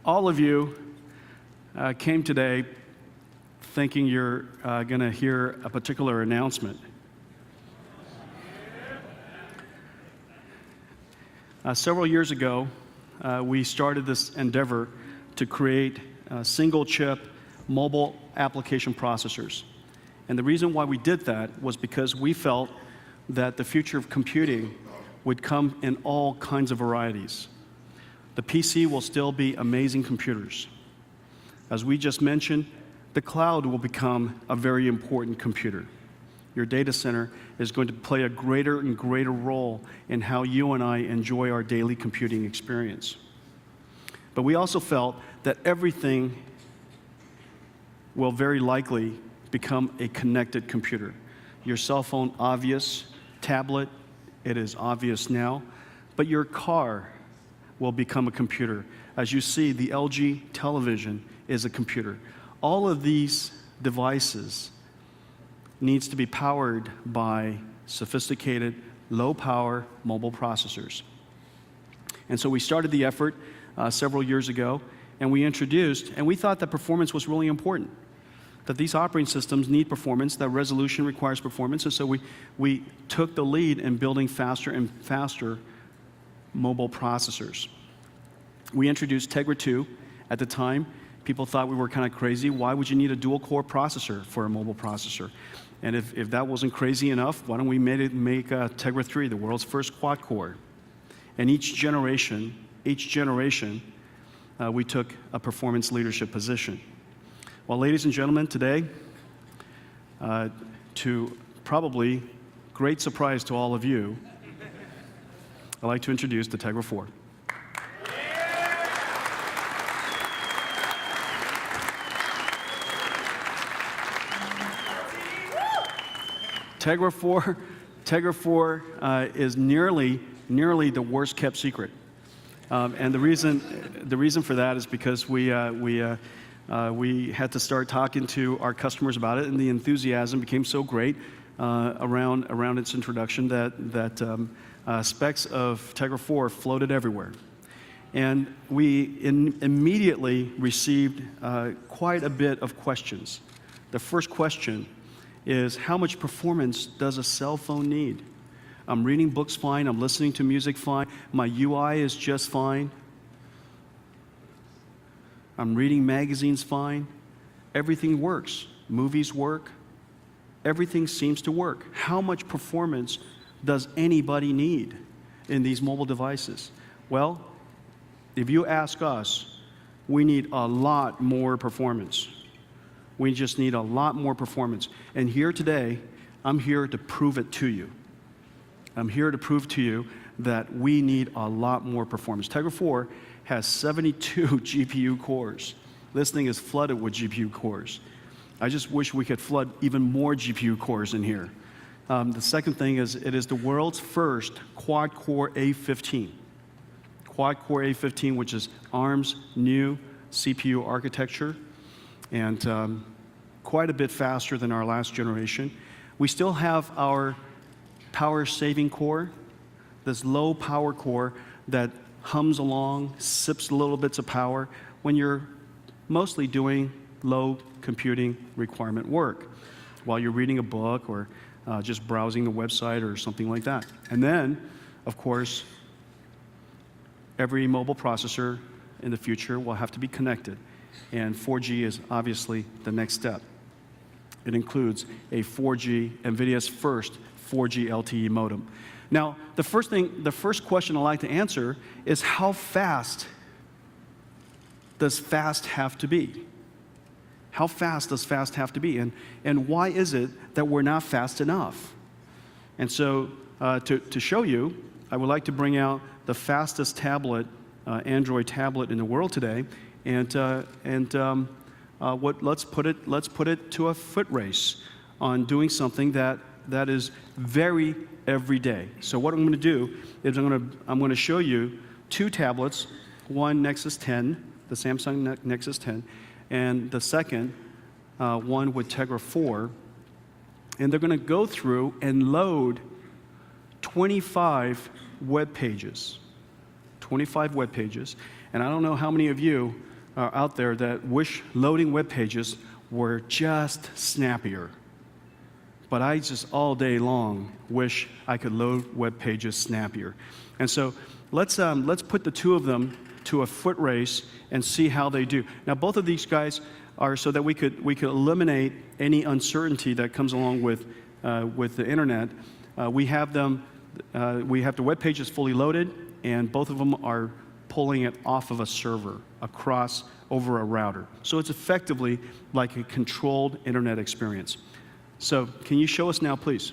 all of you came today thinking you're going to hear a particular announcement. Several years ago, we started this endeavor to create single-chip mobile application processors. And the reason why we did that was because we felt that the future of computing would come in all kinds of varieties. The PC will still be amazing computers. As we just mentioned, the cloud will become a very important computer. Your data center is going to play a greater and greater role in how you and I enjoy our daily computing experience. But we also felt that everything will very likely become a connected computer. Your cell phone, obvious. Tablet, it is obvious now. But your car will become a computer. As you see, the LG television is a computer. All of these devices needs to be powered by sophisticated, low-power mobile processors. And so we started the effort several years ago, and we introduced, and we thought that performance was really important, that these operating systems need performance, that resolution requires performance, and so we took the lead in building faster and faster mobile processors. We introduced Tegra 2 at the time. People thought we were kind of crazy. Why would you need a dual-core processor for a mobile processor? And if that wasn't crazy enough, why don't we make Tegra 3, the world's first quad-core? And each generation, we took a performance leadership position. Well, ladies and gentlemen, today, to probably great surprise to all of you, I'd like to introduce the Tegra 4. Tegra 4 is nearly the worst kept secret. And the reason for that is because we had to start talking to our customers about it, and the enthusiasm became so great around its introduction that specs of Tegra 4 floated everywhere. And we immediately received quite a bit of questions. The first question is, how much performance does a cell phone need? I'm reading books fine, I'm listening to music fine, my UI is just fine. I'm reading magazines fine. Everything works. Movies work. Everything seems to work. How much performance does anybody need in these mobile devices? Well, if you ask us, we need a lot more performance. We just need a lot more performance. And here today, I'm here to prove it to you. I'm here to prove to you that we need a lot more performance. Tegra 4 has 72 GPU cores. This thing is flooded with GPU cores. I just wish we could flood even more GPU cores in here. The second thing is, it is the world's first quad-core A15. Quad-core A15, which is ARM's new CPU architecture, and quite a bit faster than our last generation. We still have our power-saving core, this low-power core that hums along, sips little bits of power when you're mostly doing low computing requirement work, while you're reading a book or just browsing the website or something like that. And then, of course, every mobile processor in the future will have to be connected. And 4G is obviously the next step. It includes a 4G, Nvidia's first 4G LTE modem. Now, the first question I'd like to answer is, how fast does fast have to be? How fast does fast have to be? And why is it that we're not fast enough? And so, to show you, I would like to bring out the fastest tablet, Android tablet in the world today. And let's put it to a foot race on doing something that is very everyday. So what I'm going to do is I'm going to show you two tablets, one Nexus 10, the Samsung Nexus 10, and the second one with Tegra 4, and they're going to go through and load 25 web pages. 25 web pages, and I don't know how many of you out there that wish loading web pages were just snappier. But I just all day long wish I could load web pages snappier. And so let's put the two of them to a foot race and see how they do. Now, both of these guys are so that we could eliminate any uncertainty that comes along with the internet. We have the web pages fully loaded, and both of them are pulling it off of a server across over a router. So it's effectively like a controlled internet experience. So can you show us now, please?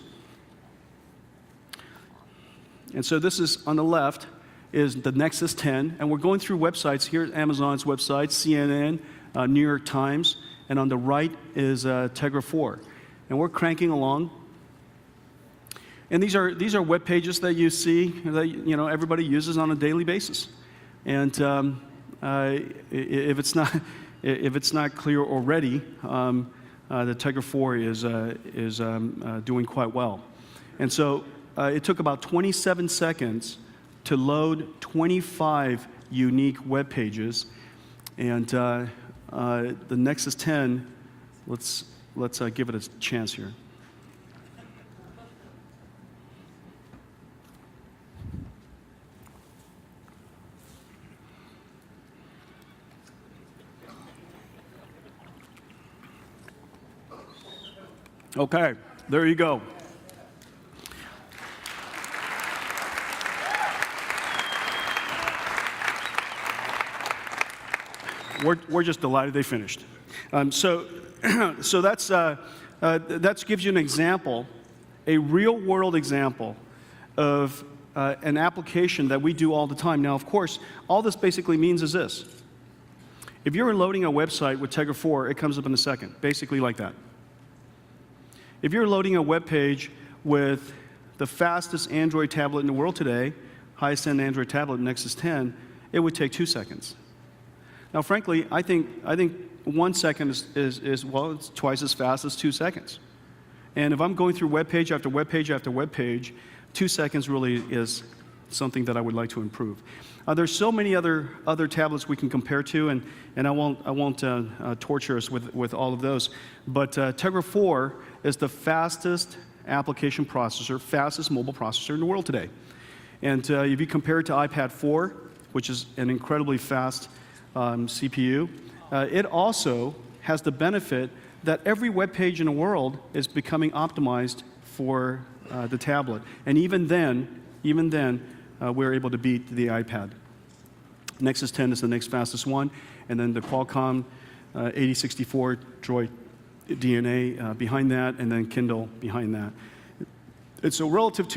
And so this is on the left is the Nexus 10, and we're going through websites. Here's Amazon's website, CNN, New York Times, and on the right is Tegra 4. And we're cranking along. And these are web pages that you see that everybody uses on a daily basis. And if it's not clear already, the Tegra 4 is doing quite well. And so it took about 27 seconds to load 25 unique web pages. And the Nexus 10, let's give it a chance here. Okay, there you go. We're just delighted they finished. So that gives you an example, a real-world example of an application that we do all the time. Now, of course, all this basically means is this. If you're loading a website with Tegra 4, it comes up in a second, basically like that. If you're loading a web page with the fastest Android tablet in the world today, highest-end Android tablet, Nexus 10, it would take 2 seconds. Now, frankly, I think 1 second is it's twice as fast as 2 seconds. And if I'm going through web page after web page after web page, 2 seconds really is something that I would like to improve. There's so many other tablets we can compare to, and I won't torture us with all of those. But Tegra 4 is the fastest application processor, fastest mobile processor in the world today. And if you compare it to iPad 4, which is an incredibly fast CPU, it also has the benefit that every web page in the world is becoming optimized for the tablet. And even then, we're able to beat the iPad. Nexus 10 is the next fastest one, and then the Qualcomm 8064 Droid DNA behind that, and then Kindle behind that. And so relative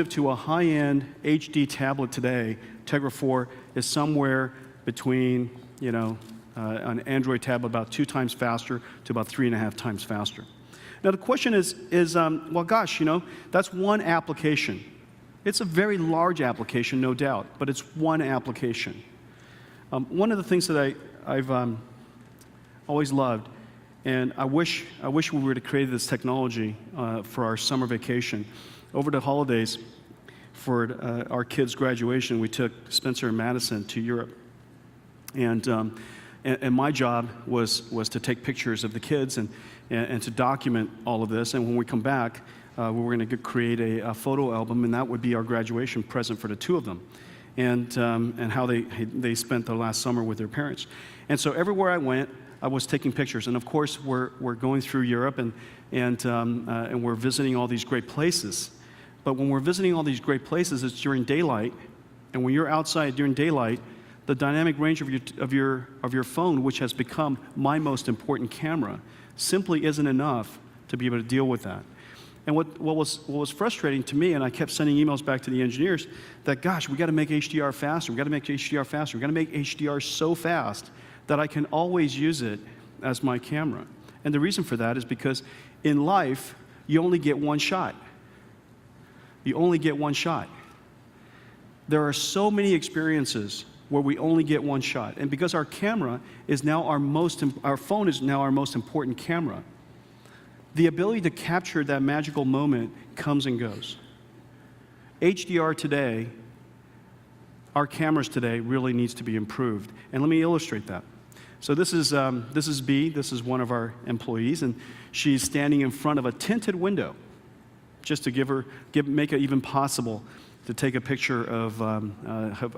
to a high-end HD tablet today, Tegra 4 is somewhere between, an Android tablet about 2 times faster to about 3.5 times faster. Now the question is well, gosh, that's one application. It's a very large application, no doubt, but it's one application. One of the things that I've always loved, and I wish we would have created this technology for our summer vacation. Over the holidays, for our kids' graduation, we took Spencer and Madison to Europe. And my job was to take pictures of the kids and to document all of this. And when we come back, we were going to create a photo album, and that would be our graduation present for the two of them, and how they spent the last summer with their parents. And so everywhere I went, I was taking pictures. And of course, we're going through Europe, and we're visiting all these great places. But when we're visiting all these great places, it's during daylight, and when you're outside during daylight, the dynamic range of your phone, which has become my most important camera, simply isn't enough to be able to deal with that. And what was frustrating to me, and I kept sending emails back to the engineers, that gosh, we got to make HDR faster. We got to make HDR faster. We got to make HDR so fast that I can always use it as my camera. And the reason for that is because in life, you only get one shot. You only get one shot. There are so many experiences where we only get one shot. And because our camera is now our phone is now our most important camera, the ability to capture that magical moment comes and goes. HDR today, our cameras today, really needs to be improved. And let me illustrate that. So this is B. This is one of our employees, and she's standing in front of a tinted window, just to make it even possible to take a picture of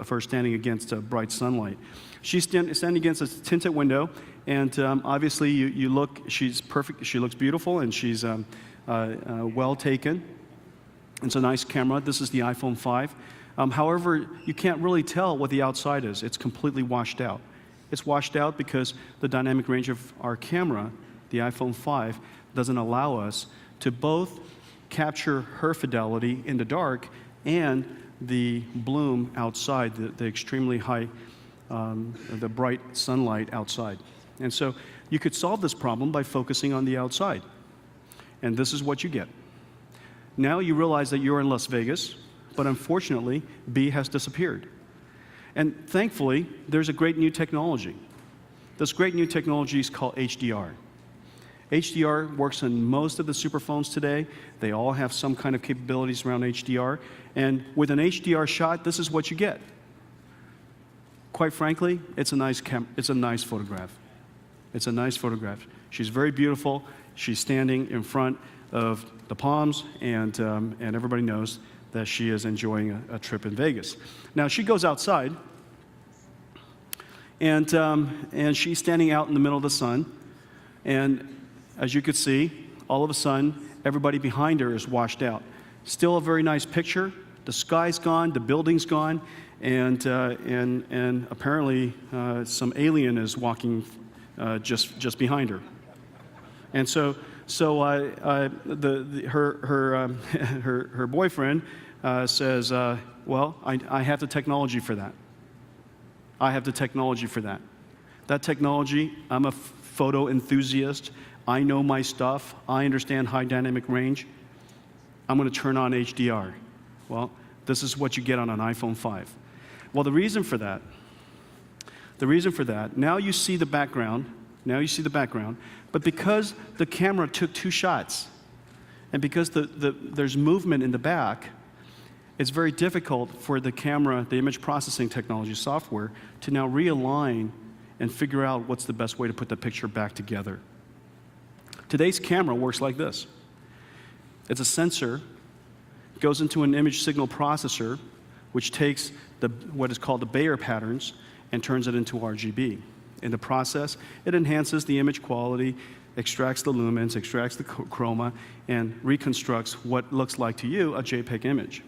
her standing against bright sunlight. She's standing against a tinted window, and obviously you look. She's perfect. She looks beautiful, and she's well taken. It's a nice camera. This is the iPhone 5. However, you can't really tell what the outside is. It's completely washed out. It's washed out because the dynamic range of our camera, the iPhone 5, doesn't allow us to both capture her fidelity in the dark and the bloom outside, the extremely high, the bright sunlight outside. And so you could solve this problem by focusing on the outside. And this is what you get. Now you realize that you're in Las Vegas, but unfortunately, B has disappeared. And thankfully, there's a great new technology. This great new technology is called HDR. HDR works on most of the superphones today. They all have some kind of capabilities around HDR. And with an HDR shot, this is what you get. Quite frankly, it's a nice photograph. It's a nice photograph. She's very beautiful. She's standing in front of the palms, and everybody knows that she is enjoying a trip in Vegas. Now, she goes outside, and she's standing out in the middle of the sun, and as you could see, all of a sudden, everybody behind her is washed out. Still a very nice picture. The sky's gone, the building's gone, and apparently some alien is walking just behind her. And so her boyfriend says, well, I have the technology for that. I have the technology for that. That technology, I'm a photo enthusiast. I know my stuff. I understand high dynamic range. I'm going to turn on HDR. Well, this is what you get on an iPhone 5. Well, the reason for that, now you see the background, but because the camera took 2 shots, and because there's movement in the back, it's very difficult for the camera, the image processing technology software, to now realign and figure out what's the best way to put the picture back together. Today's camera works like this. It's a sensor, goes into an image signal processor, which takes what is called the Bayer patterns and turns it into RGB. In the process, it enhances the image quality, extracts the lumens, extracts the chroma, and reconstructs what looks like to you a JPEG image.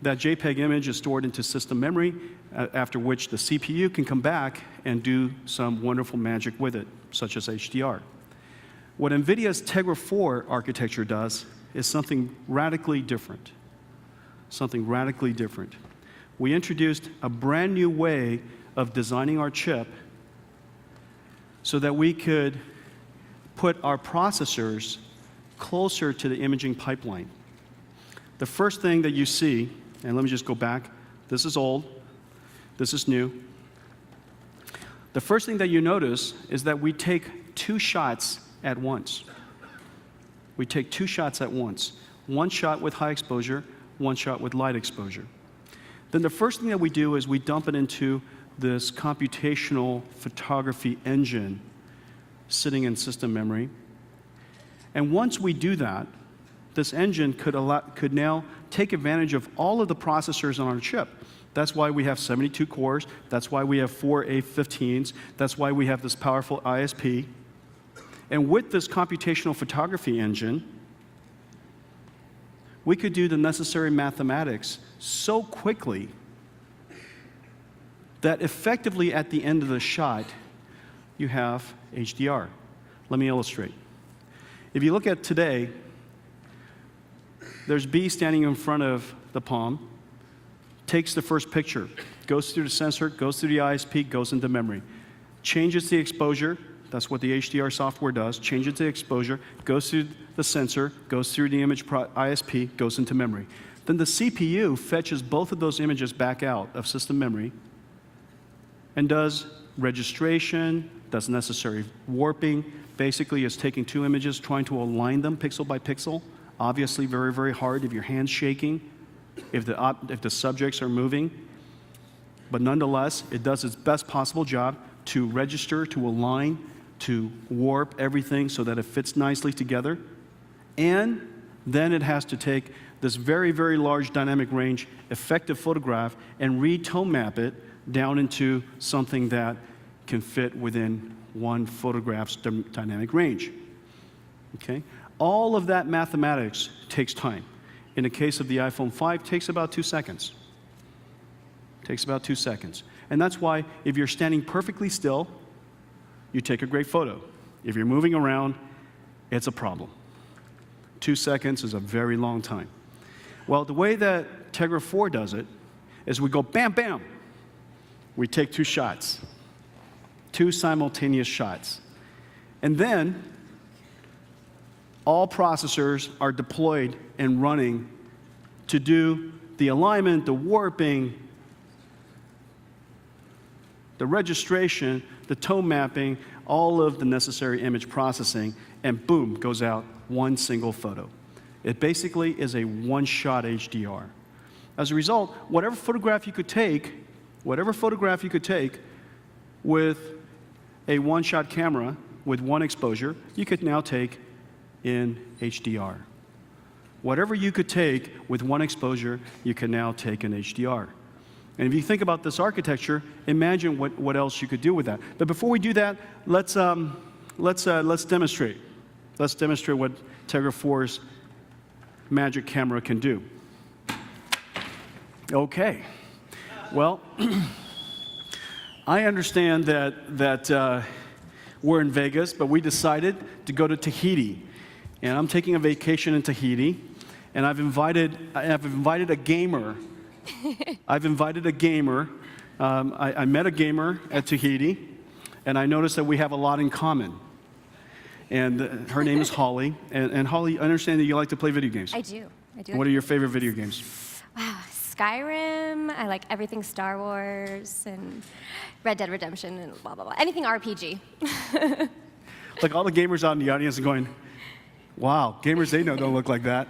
That JPEG image is stored into system memory, after which the CPU can come back and do some wonderful magic with it, such as HDR. What Nvidia's Tegra 4 architecture does is something radically different. Something radically different. We introduced a brand new way of designing our chip so that we could put our processors closer to the imaging pipeline. The first thing that you see, and let me just go back. This is old. This is new. The first thing that you notice is that we take 2 shots at once. We take 2 shots at once. 1 shot with high exposure, 1 shot with light exposure. Then the first thing that we do is we dump it into this computational photography engine sitting in system memory. And once we do that, this engine could now take advantage of all of the processors on our chip. That's why we have 72 cores. That's why we have 4 A15s. That's why we have this powerful ISP. And with this computational photography engine, we could do the necessary mathematics so quickly that effectively at the end of the shot, you have HDR. Let me illustrate. If you look at today, there's B standing in front of the palm, takes the first picture, goes through the sensor, goes through the ISP, goes into memory, changes the exposure. That's what the HDR software does. Changes the exposure, goes through the sensor, goes through the image ISP, goes into memory. Then the CPU fetches both of those images back out of system memory and does registration, does necessary warping. Basically, it's taking 2 images, trying to align them pixel by pixel. Obviously, very, very hard if your hand's shaking, if the subjects are moving. But nonetheless, it does its best possible job, to register, to align, to warp everything so that it fits nicely together. And then it has to take this very, very large dynamic range effective photograph and re-tone map it down into something that can fit within one photograph's dynamic range. Okay? All of that mathematics takes time. In the case of the iPhone 5, it takes about 2 seconds. Takes about 2 seconds. And that's why if you're standing perfectly still, you take a great photo. If you're moving around, it's a problem. 2 seconds is a very long time. Well, the way that Tegra 4 does it is we go bam, bam. We take 2 shots, 2 simultaneous shots. And then all processors are deployed and running to do the alignment, the warping, the registration, the tone mapping, all of the necessary image processing, and boom, goes out one single photo. It basically is a one-shot HDR. As a result, whatever photograph you could take with a one-shot camera with one exposure, you could now take in HDR. Whatever you could take with one exposure, you can now take in HDR. And if you think about this architecture, imagine what else you could do with that. But before we do that, let's demonstrate. Let's demonstrate what Tegra 4's magic camera can do. Okay. Well, I understand that we're in Vegas, but we decided to go to Tahiti. And I'm taking a vacation in Tahiti, and I've invited a gamer. I've invited a gamer. I met a gamer at Tahiti, and I noticed that we have a lot in common. And her name is Holly. And Holly, I understand that you like to play video games. I do. What are your favorite video games? Wow, Skyrim. I like everything Star Wars and Red Dead Redemption and blah, blah, blah. Anything RPG. Like all the gamers out in the audience are going, wow, gamers they know don't look like that.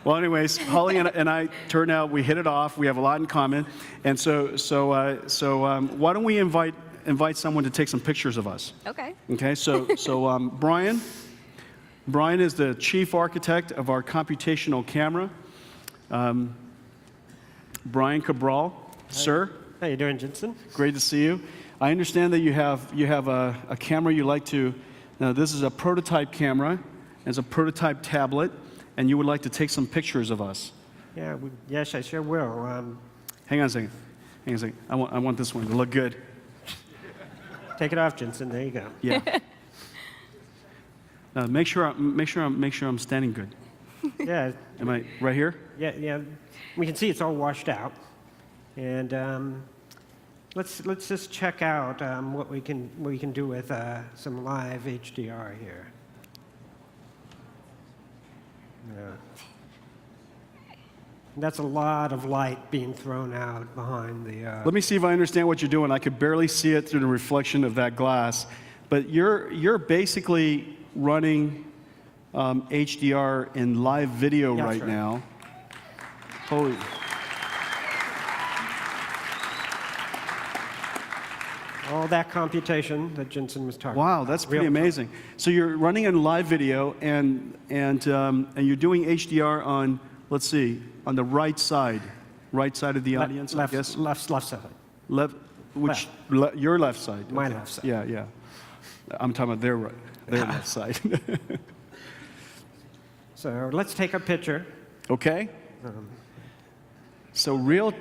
Well, anyways, Holly and I turned out, we hit it off. We have a lot in common. And so why don't we invite someone to take some pictures of us? Okay. Okay, so Brian is the chief architect of our computational camera. Brian Cabral, sir. How you doing, Jen-Hsun? Great to see you. I understand that you have a camera you like to. Now, this is a prototype camera. It's a prototype tablet, and you would like to take some pictures of us. Yeah, yes, I sure will. Hang on a second. I want this one to look good. Take it off, Jen-Hsun. There you go. Yeah. Make sure I'm standing good. Yeah. Am I right here? Yeah. We can see it's all washed out, and let's just check out what we can do with some live HDR here. Yeah. That's a lot of light being thrown out behind the... Let me see if I understand what you're doing. I could barely see it through the reflection of that glass. But you're basically running HDR in live video right now. Holy... All that computation that Jen-Hsun was talking about. Wow, that's pretty amazing. So you're running in live video, and you're doing HDR on, let's see, on the right side of the audience, I guess. Left side. Your left side. My okay. left side. Yeah. I'm talking about their left side. So let's take a picture. Okay. So real.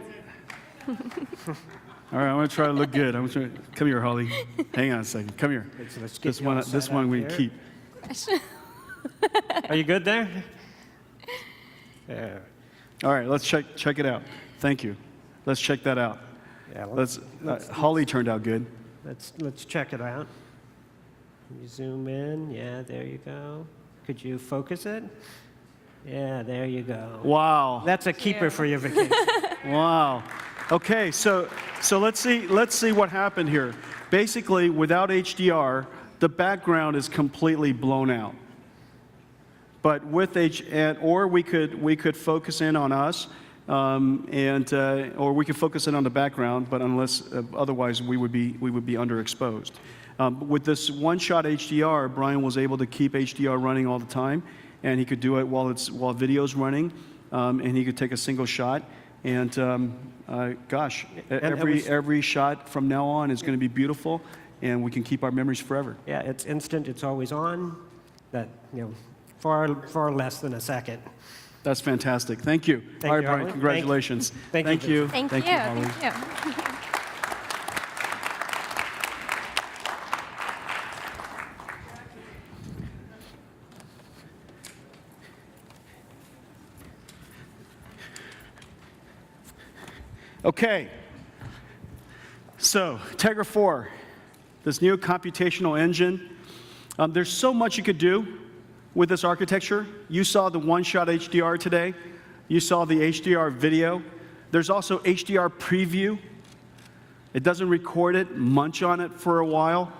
All right, I'm going to try to look good. Come here, Holly. Hang on a second. Come here. Let's get This one we keep. Are you good there? Yeah. All right, let's check it out. Thank you. Let's check that out. Yeah. Holly turned out good. Let's check it out. You zoom in. Yeah, there you go. Could you focus it? Yeah, there you go. Wow. That's a keeper for your vacation. Wow. Okay, so let's see what happened here. Basically, without HDR, the background is completely blown out. But with or we could focus in on us, or we could focus in on the background, but unless otherwise we would be underexposed. With this one-shot HDR, Brian was able to keep HDR running all the time, and he could do it while video's running, and he could take a single shot. And gosh, every shot from now on is going to be beautiful, and we can keep our memories forever. Yeah, it's instant. It's always on. That far less than a second. That's fantastic. Thank you. Thank All right, you, Brian. Harley. Congratulations. Thank you. Thank you. Harley. Thank you. Okay, so Tegra 4, this new computational engine. There's so much you could do with this architecture. You saw the one-shot HDR today. You saw the HDR video. There's also HDR preview. It doesn't record it, munch on it for a while.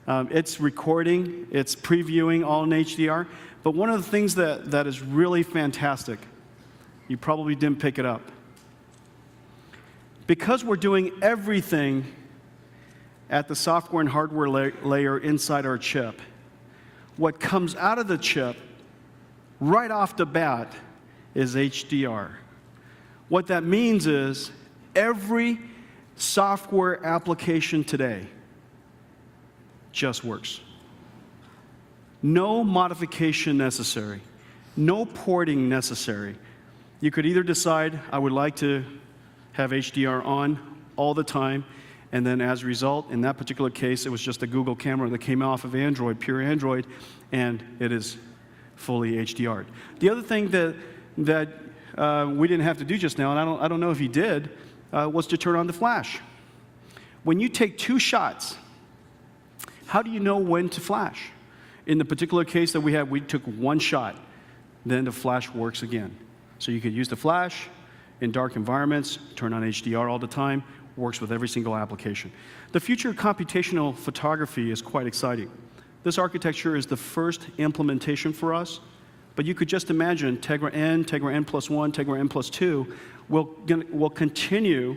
It's recording, it's previewing all in HDR. But one of the things that is really fantastic, you probably didn't pick it up. Because we're doing everything at the software and hardware layer inside our chip, what comes out of the chip right off the bat is HDR. What that means is every software application today just works. No modification necessary, no porting necessary. You could either decide, I would like to have HDR on all the time, and then as a result, in that particular case, it was just a Google camera that came off of Android, pure Android, and it is fully HDR'd. The other thing that we didn't have to do just now, and I don't know if he did, was to turn on the flash. When you take 2 shots, how do you know when to flash? In the particular case that we had, we took 1 shot, then the flash works again. So you could use the flash in dark environments, turn on HDR all the time, works with every single application. The future of computational photography is quite exciting. This architecture is the first implementation for us, but you could just imagine Tegra N+1, Tegra N+2 will continue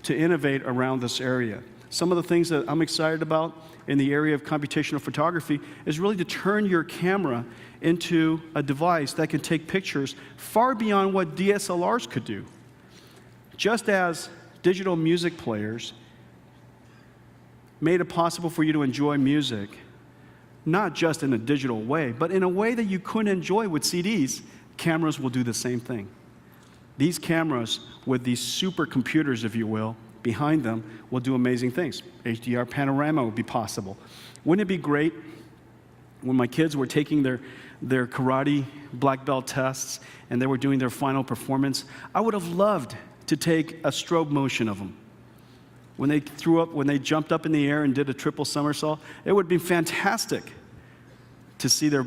to innovate around this area. Some of the things that I'm excited about in the area of computational photography is really to turn your camera into a device that can take pictures far beyond what DSLRs could do. Just as digital music players made it possible for you to enjoy music, not just in a digital way, but in a way that you couldn't enjoy with CDs, cameras will do the same thing. These cameras, with these supercomputers, if you will, behind them, will do amazing things. HDR panorama would be possible. Wouldn't it be great when my kids were taking their karate black belt tests and they were doing their final performance? I would have loved to take a strobe motion of them. When they jumped up in the air and did a triple somersault, it would be fantastic to see their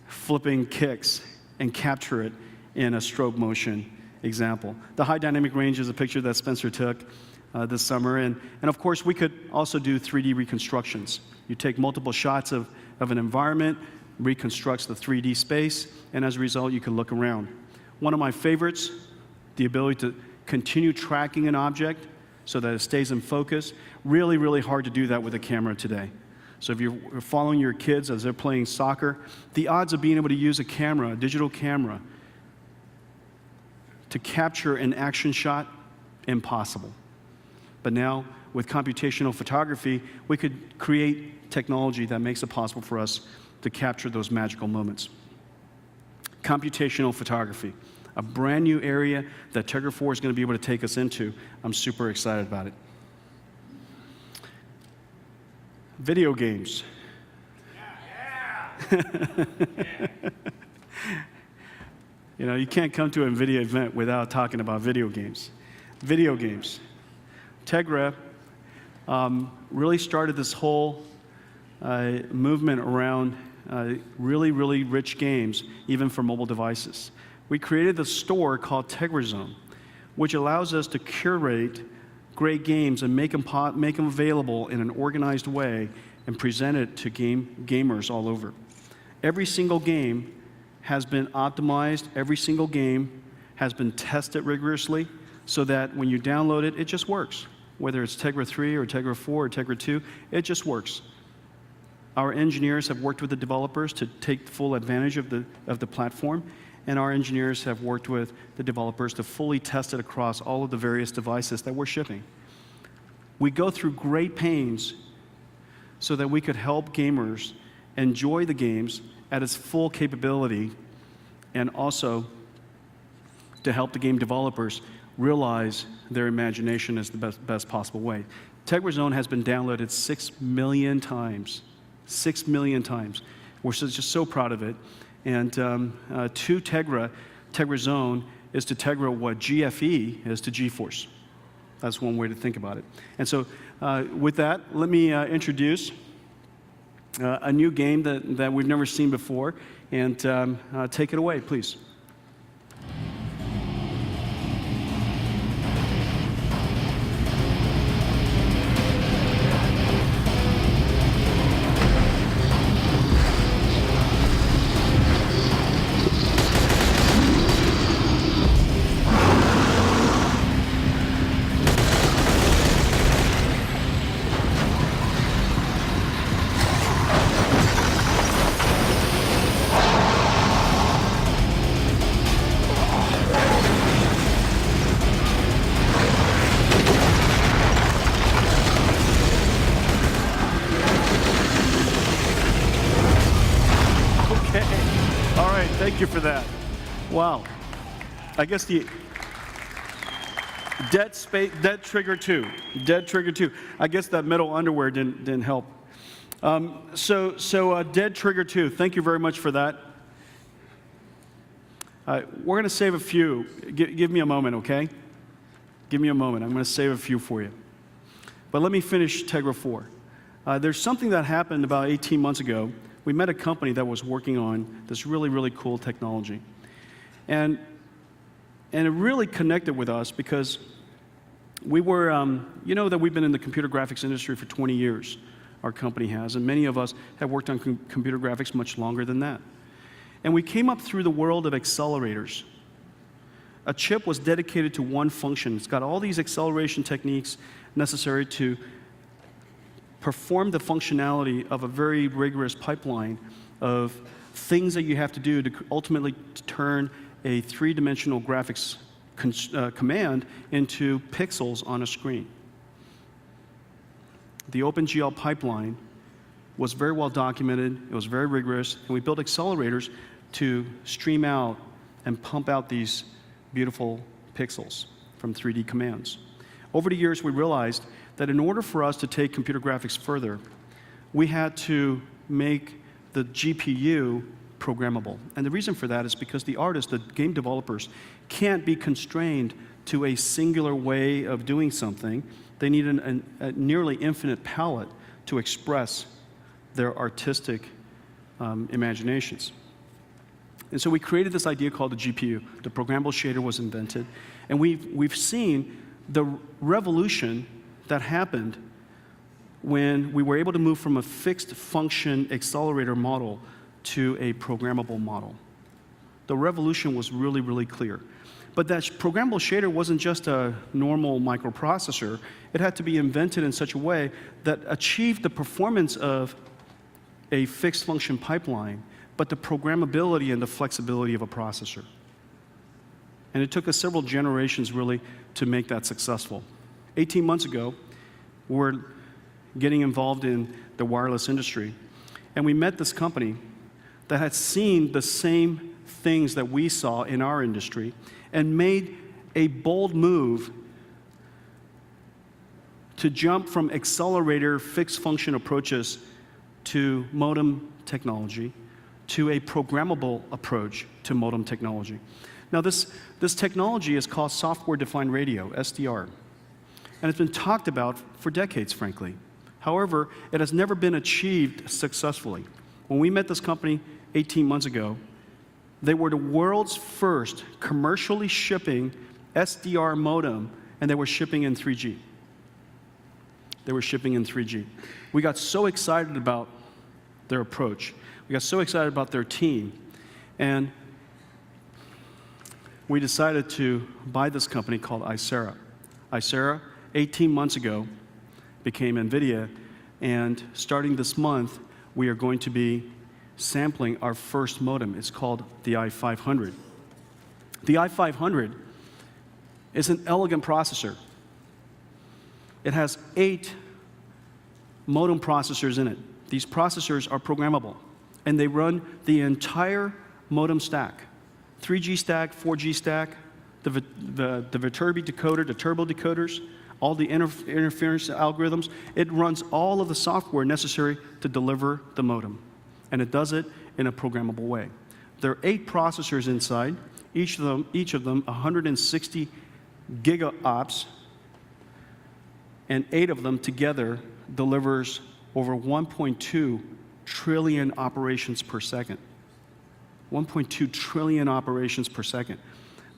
flipping kicks and capture it in a strobe motion example. The high dynamic range is a picture that Spencer took this summer, and of course we could also do 3D reconstructions. You take multiple shots of an environment, reconstructs the 3D space, and as a result you can look around. One of my favorites, the ability to continue tracking an object so that it stays in focus. Really, really hard to do that with a camera today. So if you're following your kids as they're playing soccer, the odds of being able to use a camera, a digital camera, to capture an action shot, impossible. But now, with computational photography, we could create technology that makes it possible for us to capture those magical moments. Computational photography. A brand new area that Tegra 4 is going to be able to take us into. I'm super excited about it. Video games. You know, you can't come to an NVIDIA event without talking about video games. Video games. Tegra really started this whole movement around really, really rich games, even for mobile devices. We created the store called Tegra Zone, which allows us to curate great games and make them available in an organized way and present it to gamers all over. Every single game has been optimized. Every single game has been tested rigorously so that when you download it, it just works. Whether it's Tegra 3 or Tegra 4 or Tegra 2, it just works. Our engineers have worked with the developers to take full advantage of the platform, and our engineers have worked with the developers to fully test it across all of the various devices that we're shipping. We go through great pains so that we could help gamers enjoy the games at its full capability, and also to help the game developers realize their imagination is the best possible way. Tegra Zone has been downloaded 6 million times. 6 million times. We're just so proud of it. And to Tegra Zone is to Tegra what GFE is to GeForce. That's one way to think about it. And so with that, let me introduce a new game that we've never seen before. And take it away, please. Thank you for that. Wow. I guess the Dead Trigger 2. Dead Trigger 2. I guess that middle underwear didn't help. Dead Trigger 2. Thank you very much for that. We're going to save a few. Give me a moment, okay? Give me a moment. I'm going to save a few for you. But let me finish Tegra 4. There's something that happened about 18 months ago. We met a company that was working on this really, really cool technology. And it really connected with us because we were, you know that we've been in the computer graphics industry for 20 years, our company has, and many of us have worked on computer graphics much longer than that. And we came up through the world of accelerators. A chip was dedicated to one function. It's got all these acceleration techniques necessary to perform the functionality of a very rigorous pipeline of things that you have to do to ultimately turn a three-dimensional graphics command into pixels on a screen. The OpenGL pipeline was very well documented, it was very rigorous, and we built accelerators to stream out and pump out these beautiful pixels from 3D commands. Over the years, we realized that in order for us to take computer graphics further, we had to make the GPU programmable. And the reason for that is because the artists, the game developers, can't be constrained to a singular way of doing something. They need a nearly infinite palette to express their artistic imaginations. And so we created this idea called the GPU. The programmable shader was invented. And we've seen the revolution that happened when we were able to move from a fixed function accelerator model to a programmable model. The revolution was really, really clear. But that programmable shader wasn't just a normal microprocessor. It had to be invented in such a way that achieved the performance of a fixed function pipeline, but the programmability and the flexibility of a processor. And it took us several generations, really, to make that successful. 18 months ago, we were getting involved in the wireless industry, and we met this company that had seen the same things that we saw in our industry and made a bold move to jump from accelerator fixed function approaches to modem technology to a programmable approach to modem technology. Now, this technology is called software-defined radio, SDR. And it's been talked about for decades, frankly. However, it has never been achieved successfully. When we met this company 18 months ago, they were the world's first commercially shipping SDR modem, and they were shipping in 3G. They were shipping in 3G. We got so excited about their approach. We got so excited about their team. And we decided to buy this company called Icera. Icera, 18 months ago, became Nvidia, and starting this month, we are going to be sampling our first modem. It's called the i500. The i500 is an elegant processor. It has 8 modem processors in it. These processors are programmable, and they run the entire modem stack. 3G stack, 4G stack, the Viterbi decoder, the turbo decoders, all the interference algorithms. It runs all of the software necessary to deliver the modem, and it does it in a programmable way. There are 8 processors inside, each of them 160 gigaops, and 8 of them together delivers over 1.2 trillion operations per second. 1.2 trillion operations per second.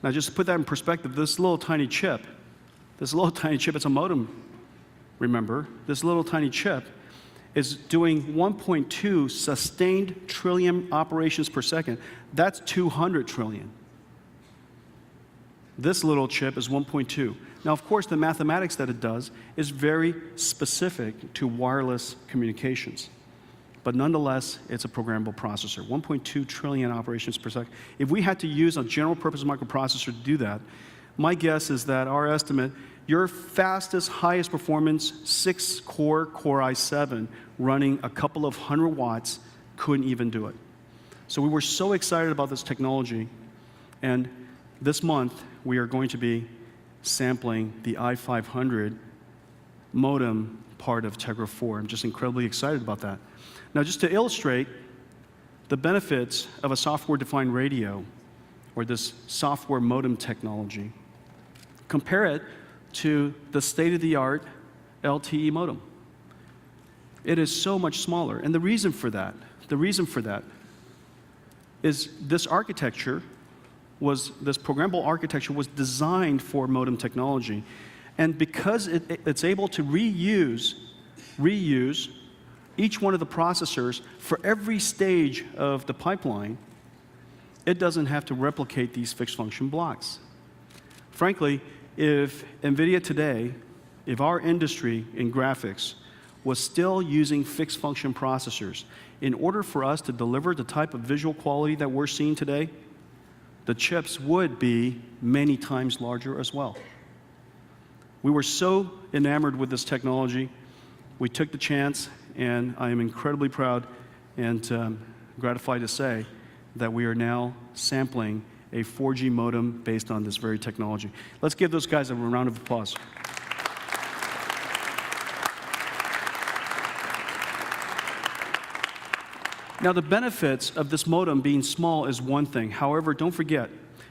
Now, just to put that in perspective, this little tiny chip, it's a modem, remember? This little tiny chip is doing 1.2 sustained trillion operations per second. That's 200 trillion. This little chip is 1.2. Now, of course, the mathematics that it does is very specific to wireless communications. But nonetheless, it's a programmable processor, 1.2 trillion operations per second. If we had to use a general-purpose microprocessor to do that, my guess is that our estimate, your fastest, highest performance 6-core Core i7 running a couple of 100 watts couldn't even do it. So we were so excited about this technology, and this month we are going to be sampling the i500 modem part of Tegra 4. I'm just incredibly excited about that. Now, just to illustrate the benefits of a software-defined radio, or this software modem technology, compare it to the state-of-the-art LTE modem. It is so much smaller, and the reason for that is this programmable architecture was designed for modem technology, and because it's able to reuse each one of the processors for every stage of the pipeline, it doesn't have to replicate these fixed function blocks. Frankly, if NVIDIA today, if our industry in graphics was still using fixed function processors, in order for us to deliver the type of visual quality that we're seeing today, the chips would be many times larger as well. We were so enamored with this technology, we took the chance, and I am incredibly proud and gratified to say that we are now sampling a 4G modem based on this very technology. Let's give those guys a round of applause. Now, the benefits of this modem being small is one thing. However, don't forget,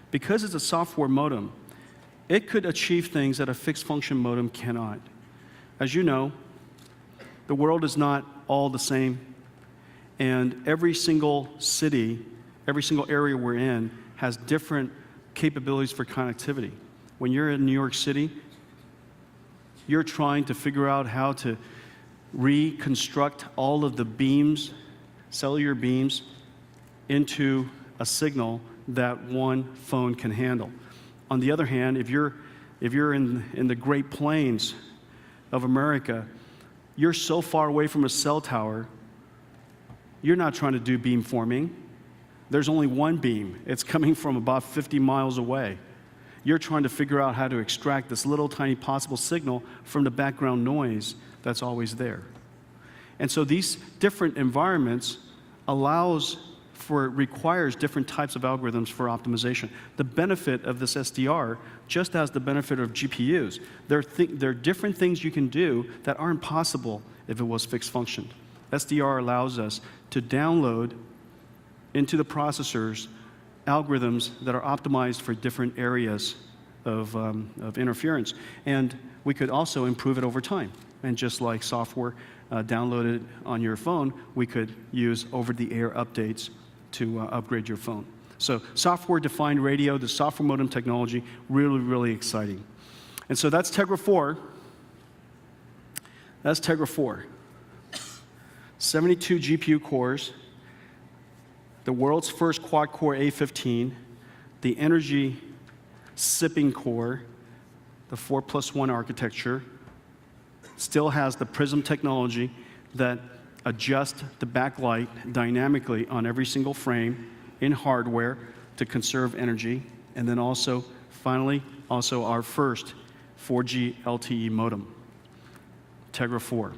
because it's a software modem, it could achieve things that a fixed function modem cannot. As you know, the world is not all the same, and every single city, every single area we're in has different capabilities for connectivity. When you're in New York City, you're trying to figure out how to reconstruct all of the beams, cellular beams, into a signal that one phone can handle. On the other hand, if you're in the Great Plains of America, you're so far away from a cell tower, you're not trying to do beam forming. There's only one beam. It's coming from about 50 miles away. You're trying to figure out how to extract this little tiny possible signal from the background noise that's always there. And so these different environments requires different types of algorithms for optimization. The benefit of this SDR, just as the benefit of GPUs, there are different things you can do that aren't possible if it was fixed function. SDR allows us to download into the processors algorithms that are optimized for different areas of interference. And we could also improve it over time. And just like software downloaded on your phone, we could use over-the-air updates to upgrade your phone. So software-defined radio, the software modem technology, really, really exciting. And so that's Tegra 4. That's Tegra 4. 72 GPU cores, the world's first quad-core A15, the energy sipping core, the 4+1 architecture, still has the prism technology that adjusts the backlight dynamically on every single frame in hardware to conserve energy, and then also, finally, also our first 4G LTE modem, Tegra 4.